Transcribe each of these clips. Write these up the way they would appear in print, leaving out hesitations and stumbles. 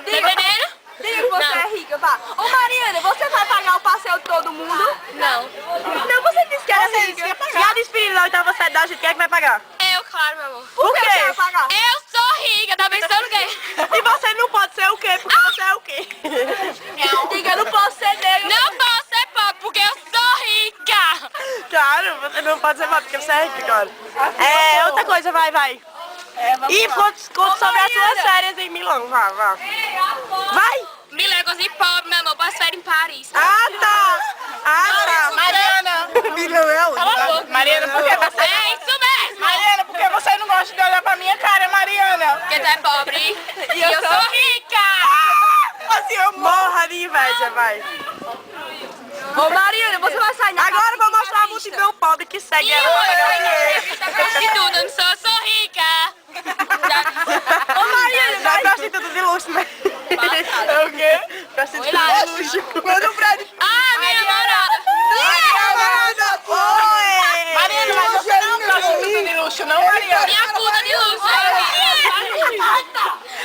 Diga que você é rica, vá. Ô Mariana, você vai pagar o passeio de todo mundo? Não. Não, você disse que era rica. E a despedida da oitava série da gente, quem é que vai pagar? Eu, claro, meu amor. Por que quê? você vai pagar? Eu sou rica, tá pensando o quê? E você não pode ser o quê? Porque você é o quê? Diga, eu não posso ser negro. Não posso ser pobre porque eu sou rica. Claro, você não pode ser pobre porque você é rica, claro. É, outra coisa, vai. E conta sobre as suas férias em Milão, vá. Vai! Milegos e pobre, meu amor, posso férias em Paris. Tá. Mariana! Milão é onde? Mariana, por que você... É isso mesmo. Mariana, por que você não gosta de olhar pra minha cara, Mariana? Porque tu é pobre e eu sou rica. Assim, eu Morra de inveja, vai. Ô Mariana, você vai sair na Agora eu vou mostrar a multidão pobre que segue ela pra pagar o dinheiro. De tudo, eu não sou rica. Ô Mariana, Já é prostituta de luxo, né? É o quê? Prostituta lá. de luxo. Quando o Fred... Ah, minha namorada. Oi! Mariana, mas você não é prostituta de luxo, não, Mariana? Minha puta de luxo.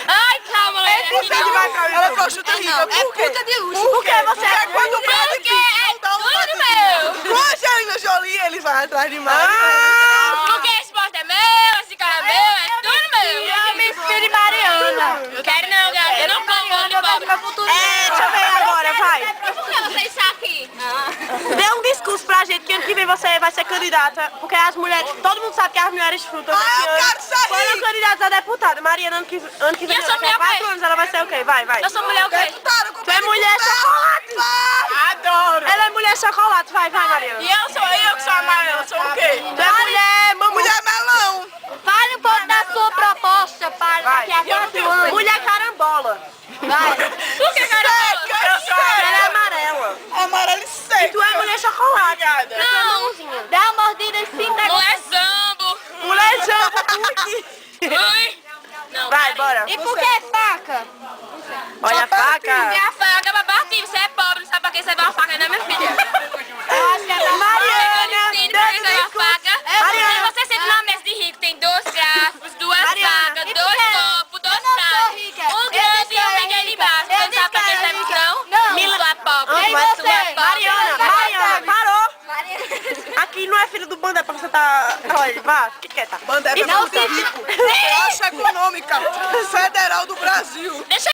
Ai, calma, Lorena. Você que vai pra Ela é prostituta rica, por quê? puta de luxo. Por que você é Quando o Brad Porque Pitt é tudo meu. com a Angelina Jolie, ele vai atrás de Mariana. Porque esse esporte é meu, esse cara é meu, é tudo meu. Eu me inspiro em Mariana. Eu quero não, gata. Eu não como bolo de pobre. Deixa eu ver agora, vai. Por que você está aqui? Dê um discurso pra gente que ano que vem você vai ser candidata, porque as mulheres, todo mundo sabe que as mulheres frutas Ah, eu quero ser foram rica. candidatas a deputada. Mariana, ano que vem, E eu sou daqui a mulher o quê? 4 anos, ela vai ser o quê? Vai. Eu sou mulher o quê? Deputada, Tu é mulher chocolate! Adoro. Ela é mulher chocolate, vai, Mariana. E eu que sou amarela, sou o quê? Tu é mulher mamãe. Mulher melão. Fale um pouco da sua proposta para daqui a 4 anos. Mulher carambola. Vai. Por que, cara? Eu sou Ela é amarela. amarela e seca. Tu é mulher chocolate. Obrigada. Não, Dá uma mordida em 5 não é zambo. Mulher jambo. Ui. Não, Vai, bora. E por que faca? Olha a faca. Minha faca é babatinho, você é pobre, não sabe pra que você vai uma faca, né, minha filha? Mariana, Ensino dê pra que você vai uma discurso. faca. Mariana. Você senta numa mesa de rico, tem 2 garfos, 2 Mariana. facas, 2 copos, 2 sou pratos. rica. Um grande e um pequeno embaixo. Você não sabe pra que você é rico, não? Não. Tu é pobre. Ei, Tu é você. pobre. Mariana, parou. Aqui não é filho do bando, é pra você tá... Olha, vá, que quieta. Banda é E pra você? rico. Caixa Econômica Federal do Brasil. Deixa